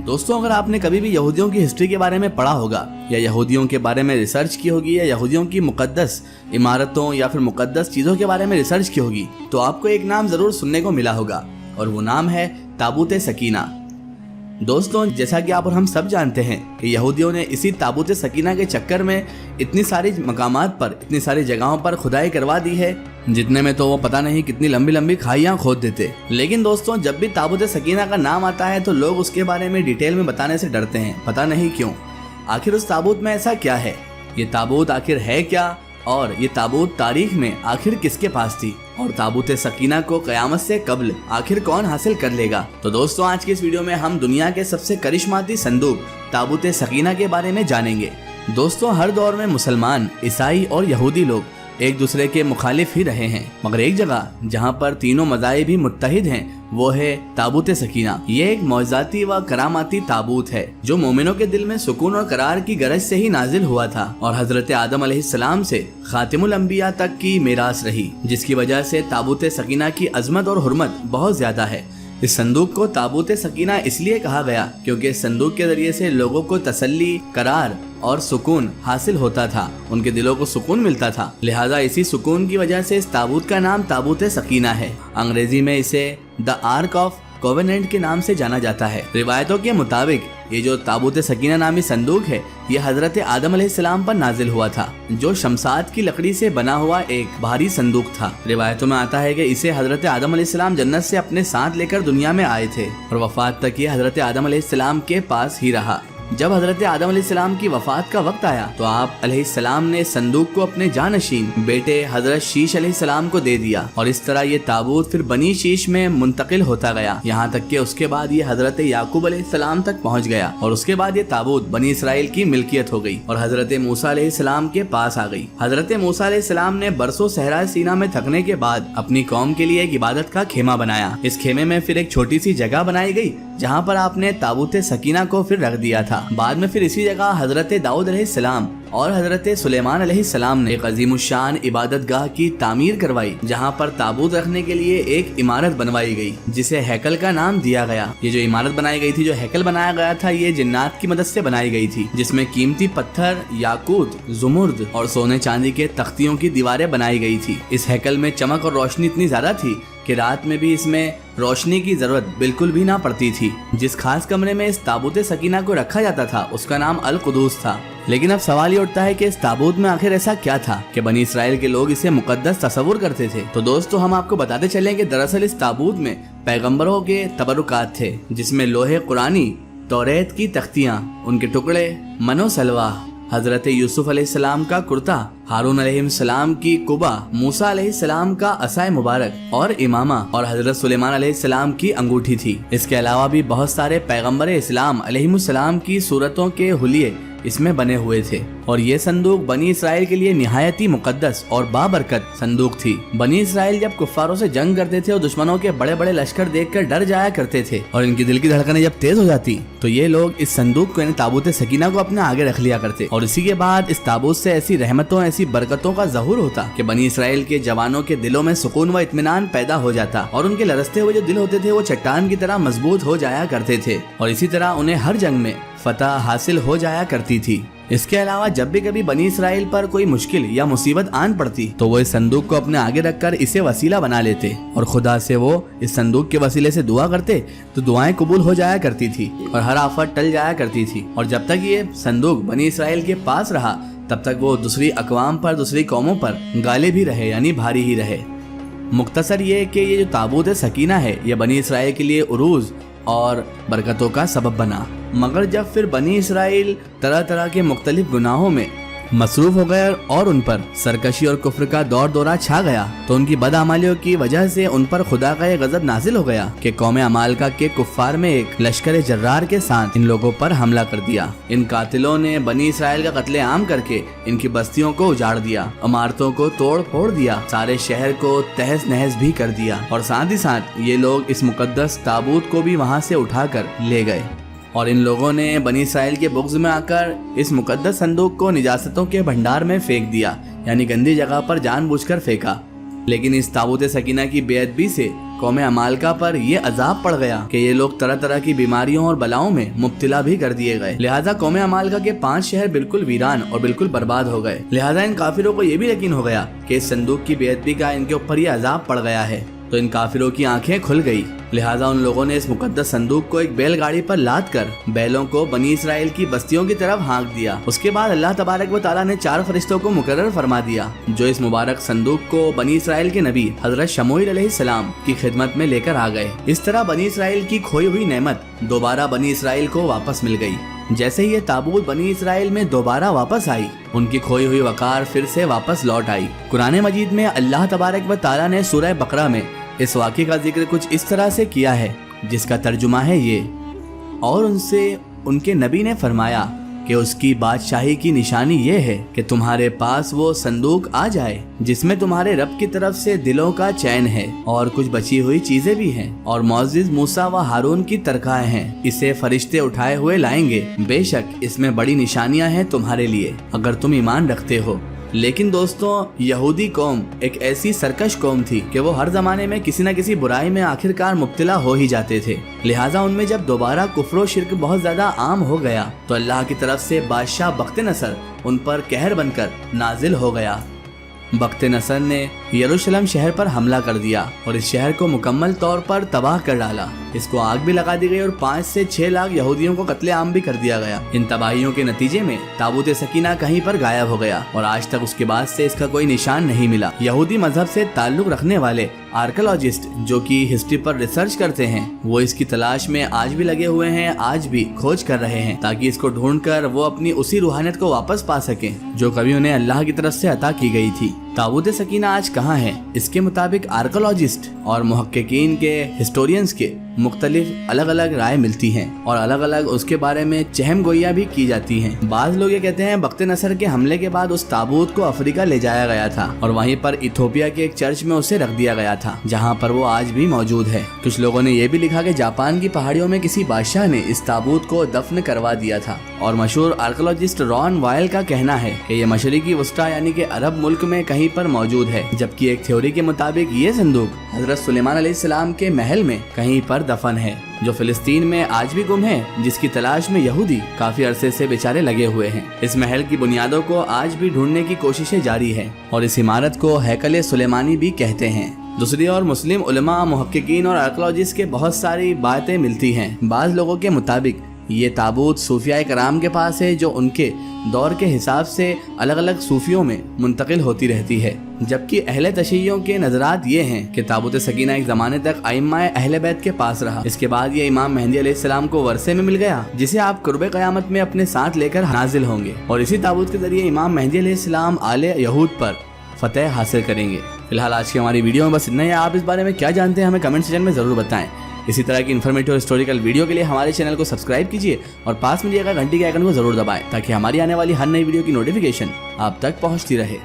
दोस्तों, अगर आपने कभी भी यहूदियों की हिस्ट्री के बारे में पढ़ा होगा या यहूदियों के बारे में रिसर्च की होगी या यहूदियों की मुकद्दस इमारतों या फिर मुकद्दस चीज़ों के बारे में रिसर्च की होगी, तो आपको एक नाम ज़रूर सुनने को मिला होगा और वो नाम है ताबूत सकीना। दोस्तों, जैसा कि आप और हम सब जानते हैं कि यहूदियों ने इसी ताबूत सकीना के चक्कर में इतनी सारी मकामात पर, इतनी सारी जगहों पर खुदाई करवा दी है, जितने में तो वो पता नहीं कितनी लंबी लंबी खाइयाँ खोद देते। लेकिन दोस्तों, जब भी ताबूत सकीना का नाम आता है तो लोग उसके बारे में डिटेल में बताने से डरते हैं, पता नहीं क्यों। आखिर उस ताबूत में ऐसा क्या है, ये ताबूत आखिर है क्या, और ये ताबूत तारीख में आखिर किसके पास थी, और ताबूत सकीना को क़यामत से कब्ल आखिर कौन हासिल कर लेगा। तो दोस्तों, आज के इस वीडियो में हम दुनिया के सबसे करिश्माती संदूक ताबूत सकीना के बारे में जानेंगे। दोस्तों, हर दौर में मुसलमान, ईसाई और यहूदी लोग एक दूसरे के मुखालिफ ही रहे हैं, मगर एक जगह जहां पर तीनों मज़ाहिब भी मुत्तहिद हैं वो है ताबूत सकीना। ये एक मौज़ाती व करामाती ताबूत है जो मोमिनों के दिल में सुकून और करार की गरज से ही नाजिल हुआ था और हजरत आदम अलैहिस्सलाम से खातिमुल अंबिया तक की मीरास रही, जिसकी वजह से ताबूत सकीना की अजमत और हुर्मत बहुत ज्यादा है। इस संदूक को ताबूत सकीना इसलिए कहा गया क्योंकि इस संदूक के जरिए से लोगों को तसल्ली, करार और सुकून हासिल होता था, उनके दिलों को सुकून मिलता था। लिहाजा इसी सुकून की वजह से इस ताबूत का नाम ताबूत सकीना है। अंग्रेजी में इसे द आर्क ऑफ कोवेनेंट के नाम से जाना जाता है। रिवायतों के मुताबिक ये जो ताबूत सकीना नामी संदूक है, ये हजरत आदम अलैहिस्सलाम पर नाजिल हुआ था, जो शमसाद की लकड़ी से बना हुआ एक भारी संदूक था। रिवायतों में आता है कि इसे हजरत आदम अलैहिस्सलाम जन्नत से अपने साथ लेकर दुनिया में आए थे और वफात तक ये हजरत आदम अलैहिस्सलाम के पास ही रहा। जब हजरत आदम अलैहिस्सलाम की वफात का वक्त आया तो आप अलैहिस्सलाम ने संदूक को अपने जानशीन बेटे हजरत शीश अलैहिस्सलाम को दे दिया और इस तरह ये ताबूत फिर बनी शीश में मुंतकिल होता गया, यहाँ तक कि उसके बाद ये हजरत याकूब अलैहिस्सलाम तक पहुँच गया और उसके बाद ये ताबूत बनी इसराइल की मिल्कियत हो गई और हजरत मूसा अलैहिस्सलाम के पास आ गई। हजरत मूसा अलैहिस्सलाम ने बरसों सहरा सीना में थकने के बाद अपनी कौम के लिए एक इबादत का खेमा बनाया। इस खेमे में फिर एक छोटी सी जगह बनाई गई जहाँ पर आपने ताबूत सकीना को फिर रख दिया था। बाद में फिर इसी जगह हजरत दाऊद अलैहिस्सलाम और हजरत सुलेमान अलैहिस्सलाम ने एक अजीमुशान इबादत गाह की तामीर करवाई, जहाँ पर ताबूत रखने के लिए एक इमारत बनवाई गई जिसे हैकल का नाम दिया गया। ये जो इमारत बनाई गई थी, जो हैकल बनाया गया था, ये जिन्नात की मदद से बनाई गई थी, जिसमें कीमती पत्थर, याकूत, जुमुर्द और सोने चांदी के तख्तियों की दीवारें बनाई गई थी। इस हैकल में चमक और रोशनी इतनी ज्यादा थी कि रात में भी इसमें रोशनी की जरूरत बिल्कुल भी ना पड़ती थी। जिस खास कमरे में इस ताबूत सकीना को रखा जाता था उसका नाम अल कुदूस था। लेकिन अब सवाल ये उठता है कि इस ताबूत में आखिर ऐसा क्या था कि बनी इसराइल के लोग इसे मुकद्दस तस्वुर करते थे। तो दोस्तों, हम आपको बताते चलें कि दरअसल इस ताबूत में पैगंबरों के तबरुकात थे, जिसमें लोहे कुरानी, तौरेत की तख्तियाँ, उनके टुकड़े, मनो सलवा, हजरत यूसुफ अलैहिस्सलाम का कुर्ता, हारून अलैहिस्सलाम की कुबा, मूसा अलैहिस्सलाम का असाए मुबारक और इमामा और हजरत सुलेमान अलैहिस्सलाम की अंगूठी थी। इसके अलावा भी बहुत सारे पैगंबर इस्लाम अलैहिस्सलाम की सूरतों के हुलिये इसमें बने हुए थे और ये संदूक बनी इसराइल के लिए निहायत ही मुकद्दस और बाबरकत संदूक थी। बनी इसराइल जब कुफ्फारों से जंग करते थे और दुश्मनों के बड़े बड़े लश्कर देखकर डर जाया करते थे और इनकी दिल की धड़कनें जब तेज हो जाती तो ये लोग इस संदूक को, यानी ताबूत सकीना को अपने आगे रख लिया करते और इसी के बाद इस ताबूत से ऐसी रहमतों, ऐसी बरकतों का ज़हूर होता कि बनी इसराइल के जवानों के दिलों में सुकून व इत्मीनान पैदा हो जाता और उनके लरसते हुए जो दिल होते थे वो चट्टान की तरह मजबूत हो जाया करते थे और इसी तरह उन्हें हर जंग में फतह हासिल हो जाया करती थी। इसके अलावा जब भी कभी बनी इसराइल पर कोई मुश्किल या मुसीबत आन पड़ती तो वो इस संदूक को अपने आगे रखकर इसे वसीला बना लेते और खुदा से वो इस संदूक के वसीले से दुआ करते तो दुआएं कबूल हो जाया करती थी और हर आफत टल जाया करती थी। और जब तक ये संदूक बनी इसराइल के पास रहा तब तक वो दूसरी अकवाम पर, दूसरी कौमों पर गालिब ही रहे, यानी भारी ही रहे। मुख्तसर ये कि ये जो ताबूत सकीना है ये बनी इसराइल के लिए उरूज और बरकतों का सबब बना। मगर जब फिर बनी इसराइल तरह तरह के मुख्तलिफ गुनाहों में मसरूफ हो गए और उन पर सरकशी और कुफ्र का दौर दौरा छा गया तो उनकी बदअमालियों की वजह से उन पर खुदा का ये गजब नाजिल हो गया कि कौम अमालका के कुफ्फार में एक लश्कर जर्रार के साथ इन लोगों पर हमला कर दिया। इन कातिलों ने बनी इसराइल का कत्ले आम करके इनकी बस्तियों को उजाड़ दिया, इमारतों को तोड़ फोड़ दिया, सारे शहर को तहस नहस भी कर दिया और साथ ही साथ ये लोग इस मुकद्दस ताबूत को भी वहाँ से उठाकर ले गए। और इन लोगों ने बनी इसराइल के बुग़्ज़ में आकर इस मुकद्दस संदूक को निजासतों के भंडार में फेंक दिया, यानी गंदी जगह पर जानबूझकर फेंका। लेकिन इस ताबूत सकीना की बेअदबी से قوم अमालका पर ये अजाब पड़ गया कि ये लोग तरह तरह की बीमारियों और बलाओं में मुब्तला भी कर दिए गए। लिहाजा कौम अमालका के 5 शहर बिल्कुल वीरान और बिल्कुल बर्बाद हो गए। लिहाजा इन काफिरों को ये भी यकीन हो गया कि इस संदूक की बेअदबी का इनके ऊपर ये अजाब पड़ गया है। तो इन काफिरों की आंखें खुल गई। लिहाजा उन लोगों ने इस मुकद्दस संदूक को एक बैलगाड़ी पर लाद कर बैलों को बनी इसराइल की बस्तियों की तरफ हाँक दिया। उसके बाद अल्लाह तबारक व तआला ने 4 फरिश्तों को मुकर्रर फरमा दिया जो इस मुबारक संदूक को बनी इसराइल के नबी हजरत शमूएल अलैहिस्सलाम की खिदमत में लेकर आ गए। इस तरह बनी इसराइल की खोई हुई नेमत दोबारा बनी इसराइल को वापस मिल गई। जैसे ही ये ताबूत बनी इसराइल में दोबारा वापस आई, उनकी खोई हुई वकार फिर से वापस लौट आई। कुरान मजीद में अल्लाह तबारक व तआला ने सूरह बकरा में इस वाक़े का जिक्र कुछ इस तरह से किया है जिसका तर्जुमा है ये, और उनसे उनके नबी ने फरमाया कि उसकी बादशाही की निशानी ये है कि तुम्हारे पास वो संदूक आ जाए जिसमें तुम्हारे रब की तरफ से दिलों का चैन है और कुछ बची हुई चीजें भी हैं और मौजिज़ मूसा व हारून की तरकाएं हैं। इसे फरिश्ते उठाए हुए लाएंगे। बेशक इसमें बड़ी निशानियां हैं तुम्हारे लिए अगर तुम ईमान रखते हो। लेकिन दोस्तों, यहूदी कौम एक ऐसी सरकश कौम थी कि वो हर जमाने में किसी न किसी बुराई में आखिरकार मुब्तला हो ही जाते थे। लिहाजा उनमें जब दोबारा कुफ्र व शिर्क बहुत ज्यादा आम हो गया तो अल्लाह की तरफ से बादशाह बख्त नसर उन पर कहर बनकर नाजिल हो गया। बख्त नसर ने यरूशलेम शहर पर हमला कर दिया और इस शहर को मुकम्मल तौर पर तबाह कर डाला। इसको आग भी लगा दी गई और 5 से 6 लाख यहूदियों को कत्ले आम भी कर दिया गया। इन तबाहियों के नतीजे में ताबूत सकीना कहीं पर गायब हो गया और आज तक उसके बाद से इसका कोई निशान नहीं मिला। यहूदी मजहब से ताल्लुक रखने वाले आर्कियोलॉजिस्ट जो कि हिस्ट्री पर रिसर्च करते हैं, वो इसकी तलाश में आज भी लगे हुए हैं, आज भी खोज कर रहे हैं ताकि इसको ढूंढकर वो अपनी उसी रूहानियत को वापस पा सकें जो कभी उन्हें अल्लाह की तरफ से अता की गई थी। ताबूत सकीना आज कहाँ है? इसके मुताबिक आर्कियोलॉजिस्ट और मुहक्किकीन के हिस्टोरियंस के मुख्तलिफ अलग अलग राय मिलती हैं और अलग अलग उसके बारे में चहम गोइयां भी की जाती हैं। बाज लोग ये कहते हैं बख्त नसर के हमले के बाद उस ताबूत को अफ्रीका ले जाया गया था और वहीं पर इथोपिया के एक चर्च में उसे रख दिया गया था जहां पर वो आज भी मौजूद है। कुछ लोगों ने ये भी लिखा कि जापान की पहाड़ियों में किसी बादशाह ने इस ताबूत को दफन करवा दिया था और मशहूर आर्कियोलॉजिस्ट रॉन वायल का कहना है कि ये मशरिकी वस्ता यानी कि अरब मुल्क में कहीं पर मौजूद है, जबकि एक थ्योरी के मुताबिक ये संदूक हजरत सुलेमान अलैहिस्सलाम के महल में कहीं पर दफन है जो फिलिस्तीन में आज भी गुम है, जिसकी तलाश में यहूदी काफी अरसे से बेचारे लगे हुए हैं। इस महल की बुनियादों को आज भी ढूंढने की कोशिशें जारी है और इस इमारत को हैकल सुलेमानी भी कहते हैं। दूसरी ओर मुस्लिम उलमा, मुहक्किकीन और आर्कियोलॉजिस्ट के बहुत सारी बातें मिलती हैं। बाज लोगों के मुताबिक ये ताबूत सूफिया कराम के पास है जो उनके दौर के हिसाब से अलग अलग सूफियों में मुंतकिल होती रहती है, जबकि अहले तशय्युओं के नजरात ये हैं कि ताबूत सकीना एक ज़माने तक आइम्माए अहले बैत के पास रहा। इसके बाद ये इमाम मेहदी अलैहिस्सलाम को वरसे में मिल गया जिसे आप कुर्बे क़यामत में अपने साथ लेकर नाजिल होंगे और इसी ताबूत के जरिए इमाम मेहदी अलैहिस्सलाम आले यहूद पर फतेह हासिल करेंगे। फिलहाल आज की हमारी वीडियो में बस इतना ही। आप इस बारे में क्या जानते हैं हमें कमेंट सेक्शन में ज़रूर बताएं। इसी तरह की इन्फॉर्मेटिव और हिस्टोरिकल वीडियो के लिए हमारे चैनल को सब्सक्राइब कीजिए और पास में दिए गए घंटी के आइकन को जरूर दबाएं ताकि हमारी आने वाली हर नई वीडियो की नोटिफिकेशन आप तक पहुंचती रहे।